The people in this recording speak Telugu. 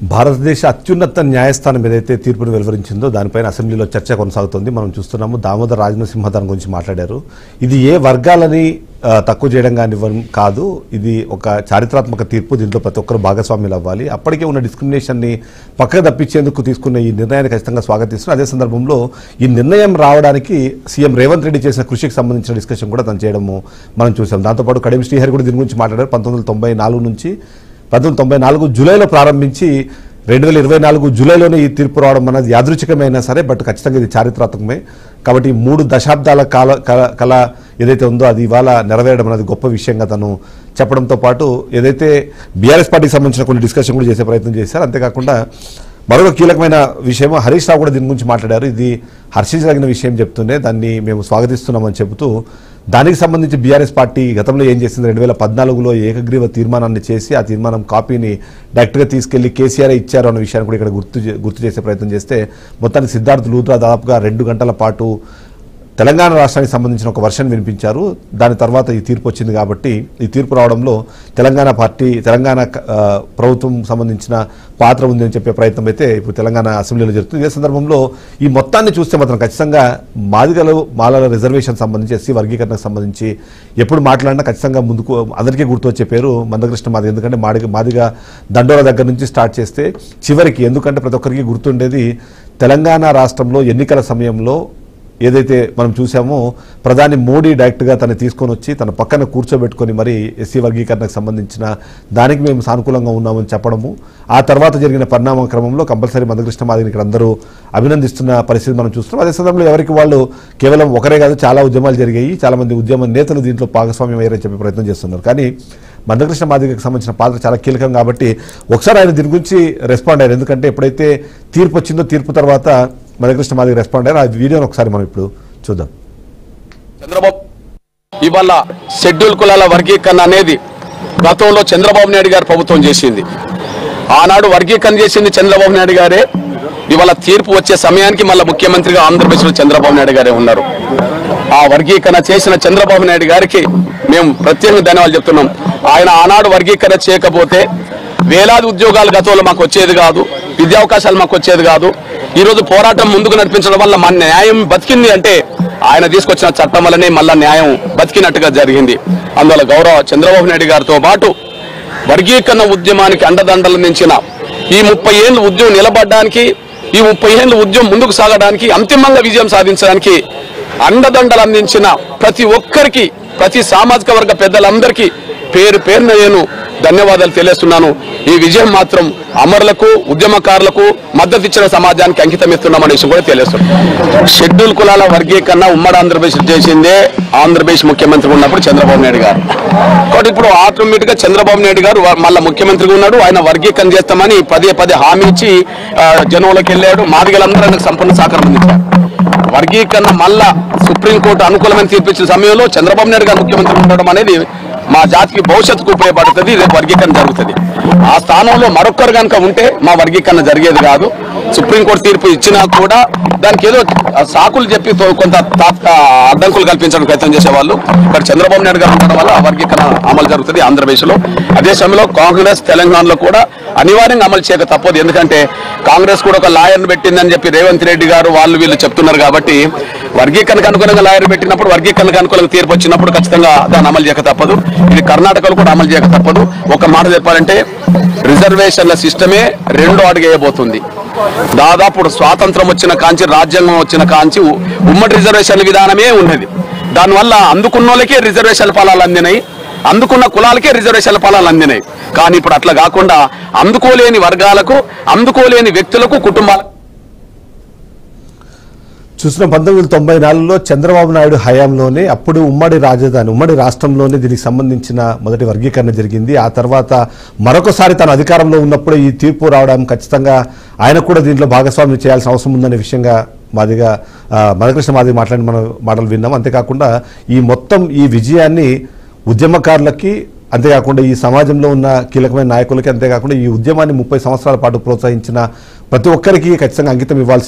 భారతదేశ అత్యున్నత న్యాయస్థానం ఏదైతే తీర్పును వెలువరించిందో దానిపైన అసెంబ్లీలో చర్చ కొనసాగుతోంది. మనం చూస్తున్నాము దామోదర్ రాజనరసింహ దాని గురించి మాట్లాడారు. ఇది ఏ వర్గాలని తక్కువ చేయడం కానివ్వడం కాదు, ఇది ఒక చారిత్రాత్మక తీర్పు, దీంట్లో ప్రతి ఒక్కరు భాగస్వామ్యులు అవ్వాలి. అప్పటికే ఉన్న డిస్క్రిమినేషన్ని పక్కకు తప్పించేందుకు తీసుకున్న ఈ నిర్ణయాన్ని ఖచ్చితంగా స్వాగతిస్తున్నారు. అదే సందర్భంలో ఈ నిర్ణయం రావడానికి సీఎం రేవంత్ రెడ్డి చేసిన కృషికి సంబంధించిన డిస్కషన్ కూడా తను చేయడము మనం చూసాం. దాంతోపాటు కడియం శ్రీహరి కూడా దీని గురించి మాట్లాడారు. 1994 నుంచి 1994 జూలైలో ప్రారంభించి 2024 జూలైలోనే ఈ తీర్పు రావడం అనేది యాదృచ్ఛికమైనా సరే, బట్ ఖచ్చితంగా ఇది చారిత్రాత్మకమే. కాబట్టి 3 దశాబ్దాల కళ ఏదైతే ఉందో అది ఇవాళ నెరవేరడం అనేది గొప్ప విషయంగా తను చెప్పడంతో పాటు ఏదైతే బీఆర్ఎస్ పార్టీకి సంబంధించిన కొన్ని డిస్కషన్ కూడా చేసే ప్రయత్నం చేశారు. అంతేకాకుండా మరొక కీలకమైన విషయం హరీష్ రావు కూడా దీని గురించి మాట్లాడారు. ఇది హర్షించదగిన విషయం చెప్తూనే దాన్ని మేము స్వాగతిస్తున్నామని చెబుతూ దానికి సంబంధించి బీఆర్ఎస్ పార్టీ గతంలో ఏం చేసింది, 2014లో ఏకగ్రీవ తీర్మానాన్ని చేసి ఆ తీర్మానం కాపీని డైరెక్ట్గా తీసుకెళ్లి కేసీఆర్ ఇచ్చారు అన్న విషయాన్ని కూడా ఇక్కడ గుర్తు చేసే ప్రయత్నం చేస్తే మొత్తానికి సిద్ధార్థ్ లూథ్రా దాదాపుగా 2 గంటల పాటు తెలంగాణ రాష్ట్రానికి సంబంధించిన ఒక వర్షన్ వినిపించారు. దాని తర్వాత ఈ తీర్పు వచ్చింది. కాబట్టి ఈ తీర్పు రావడంలో తెలంగాణ ప్రభుత్వం సంబంధించిన పాత్ర ఉందని చెప్పే ప్రయత్నం అయితే ఇప్పుడు తెలంగాణ అసెంబ్లీలో జరుగుతుంది. ఇదే సందర్భంలో ఈ మొత్తాన్ని చూస్తే మాత్రం ఖచ్చితంగా మాలల రిజర్వేషన్ సంబంధించి ఎస్సీ వర్గీకరణకు సంబంధించి ఎప్పుడు మాట్లాడినా ఖచ్చితంగా ముందుకు అందరికీ గుర్తొచ్చే పేరు మందకృష్ణ మాదిగ. ఎందుకంటే మాదిగ దండోర దగ్గర నుంచి స్టార్ట్ చేస్తే చివరికి, ఎందుకంటే ప్రతి ఒక్కరికి గుర్తుండేది తెలంగాణ రాష్ట్రంలో ఎన్నికల సమయంలో ఏదైతే మనం చూసామో ప్రధాని మోడీ డైరెక్ట్గా తను తీసుకొని వచ్చి తన పక్కన కూర్చోబెట్టుకొని మరి ఎస్సీ వర్గీకరణకు సంబంధించిన దానికి మేము సానుకూలంగా ఉన్నామని చెప్పడము, ఆ తర్వాత జరిగిన పరిణామ క్రమంలో కంపల్సరీ మందకృష్ణ మాదిగని ఇక్కడ అందరూ అభినందిస్తున్న పరిస్థితి మనం చూస్తున్నాం. అదే సందర్భంలో ఎవరికి వాళ్ళు కేవలం ఒకరే కాదు, చాలా ఉద్యమాలు జరిగాయి, చాలామంది ఉద్యమ నేతలు దీంట్లో భాగస్వామ్యం అయ్యారని చెప్పే ప్రయత్నం చేస్తున్నారు. కానీ మందకృష్ణ మాదిగకి సంబంధించిన పాత్ర చాలా కీలకం కాబట్టి ఒకసారి ఆయన దీని గురించి రెస్పాండ్ అయ్యారు. ఎందుకంటే ఎప్పుడైతే తీర్పు వచ్చిందో తీర్పు తర్వాత మందకృష్ణ మాదిగ రెస్పాండ్ అయ్యారు. ఆ వీడియోని ఒకసారి మనం ఇప్పుడు చూద్దాం. చంద్రబాబు ఇవాళ షెడ్యూల్ కులాల వర్గీకరణ అనేది గతంలో చంద్రబాబు నాయుడు గారు ప్రభుత్వం చేసింది. ఆనాడు వర్గీకరణ చేసింది చంద్రబాబు నాయుడు గారే. ఇవాళ తీర్పు వచ్చే సమయానికి మళ్ళీ ముఖ్యమంత్రిగా ఆంధ్రప్రదేశ్లో చంద్రబాబు నాయుడు గారే ఉన్నారు. ఆ వర్గీకరణ చేసిన చంద్రబాబు నాయుడు గారికి మేము ప్రత్యేకంగా ధన్యవాదాలు చెప్తున్నాం. ఆయన ఆనాడు వర్గీకరణ చేయకపోతే వేలాది ఉద్యోగాలు గతంలో మాకు వచ్చేది కాదు, విద్యా అవకాశాలు మాకు వచ్చేది కాదు. ఈరోజు పోరాటం ముందుకు నడిపించడం వల్ల మన న్యాయం బతికింది అంటే ఆయన తీసుకొచ్చిన చట్టం వల్లనే మళ్ళా న్యాయం బతికినట్టుగా జరిగింది. అందువల్ల గౌరవ చంద్రబాబు నాయుడు గారితో పాటు వర్గీకరణ ఉద్యమానికి అండదండలు అందించిన ఈ 30 ఏళ్ళు ఉద్యమం నిలబడడానికి, ఈ 30 ఏళ్ళు ఉద్యమం ముందుకు సాగడానికి, అంతిమంగా విజయం సాధించడానికి అండదండలు అందించిన ప్రతి ఒక్కరికి, ప్రతి సామాజిక వర్గ పెద్దలందరికీ పేరు పేరున నేను ధన్యవాదాలు తెలియజేస్తున్నాను. ఈ విజయం మాత్రం అమరులకు, ఉద్యమకారులకు, మద్దతు ఇచ్చిన సమాజానికి అంకితం ఇస్తున్నామనే విషయం కూడా తెలియజేస్తున్నాం. షెడ్యూల్ కులాల వర్గీకరణ ఉమ్మడి ఆంధ్రప్రదేశ్ చేసిందే ఆంధ్రప్రదేశ్ ముఖ్యమంత్రి ఉన్నప్పుడు చంద్రబాబు నాయుడు గారు. కాబట్టి ఇప్పుడు ఆటోమేటిక్గా చంద్రబాబు నాయుడు గారు మళ్ళీ ముఖ్యమంత్రిగా ఉన్నాడు. ఆయన వర్గీకరణ చేస్తామని పదే హామీ ఇచ్చి జనంలోకి వెళ్ళాడు. మాదిగలందరూ ఆయనకు సంపూర్ణ సహకారం అందించారు. వర్గీకరణ మళ్ళా సుప్రీంకోర్టు అనుకూలమైన తీర్పిచ్చిన సమయంలో చంద్రబాబు నాయుడు గారు ముఖ్యమంత్రి ఉండడం అనేది మా జాతికి భవిష్యత్తుకు ఉపయోగపడుతుంది. రేపు వర్గీకరణ జరుగుతుంది. ఆ స్థానంలో మరొకరు కనుక ఉంటే మా వర్గీకరణ జరిగేది కాదు. సుప్రీంకోర్టు తీర్పు ఇచ్చినా కూడా దానికి ఏదో సాకులు చెప్పి కొంత అడ్డంకులు కల్పించడానికి ప్రయత్నం చేసేవాళ్ళు. ఇక్కడ చంద్రబాబు నాయుడు గారు ఉండడం వల్ల ఆ వర్గీకరణ అమలు జరుగుతుంది ఆంధ్రప్రదేశ్లో. అదే సమయంలో కాంగ్రెస్ తెలంగాణలో కూడా అనివార్యంగా అమలు చేయక తప్పదు. ఎందుకంటే కాంగ్రెస్ కూడా ఒక లాయర్ను పెట్టిందని చెప్పి రేవంత్ రెడ్డి గారు వీళ్ళు చెప్తున్నారు. కాబట్టి వర్గీకరణకు అనుకూలంగా లాయర్ పెట్టినప్పుడు, వర్గీకరణకు అనుకూలంగా తీర్పు వచ్చినప్పుడు ఖచ్చితంగా దాన్ని అమలు చేయక తప్పదు. ఇది కర్ణాటకలో కూడా అమలు చేయక తప్పదు. ఒక మాట చెప్పాలంటే రిజర్వేషన్ల సిస్టమే 2వ అడుగు వేయబోతుంది. దాదాపు స్వాతంత్రం వచ్చిన కాంచి, రాజ్యాంగం వచ్చిన కాంచి ఉమ్మడి రిజర్వేషన్ల విధానమే ఉన్నది. దానివల్ల అందుకున్న వాళ్ళకే రిజర్వేషన్ల ఫలాలు అందినాయి, అందుకున్న కులాలకే రిజర్వేషన్ల ఫలాలు అందినాయి. కానీ ఇప్పుడు అట్లా కాకుండా అందుకోలేని వర్గాలకు, అందుకోలేని వ్యక్తులకు, కుటుంబాలకు చూసిన 1994లో చంద్రబాబు నాయుడు హయాంలోనే అప్పుడు ఉమ్మడి రాష్ట్రంలోనే దీనికి సంబంధించిన మొదటి వర్గీకరణ జరిగింది. ఆ తర్వాత మరొకసారి తన అధికారంలో ఉన్నప్పుడే ఈ తీర్పు రావడం ఖచ్చితంగా ఆయన కూడా దీంట్లో భాగస్వామ్యం చేయాల్సిన అవసరం ఉందనే విషయంగా మందకృష్ణ మాదిగ మాట్లాడిన మాటలు విన్నాం. అంతేకాకుండా ఈ విజయాన్ని ఉద్యమకారులకి, అంతేకాకుండా ఈ సమాజంలో ఉన్న కీలకమైన నాయకులకి, అంతేకాకుండా ఈ ఉద్యమాన్ని 30 సంవత్సరాల పాటు ప్రోత్సహించిన ప్రతి ఒక్కరికి ఖచ్చితంగా అంకితం ఇవ్వాల్సింది.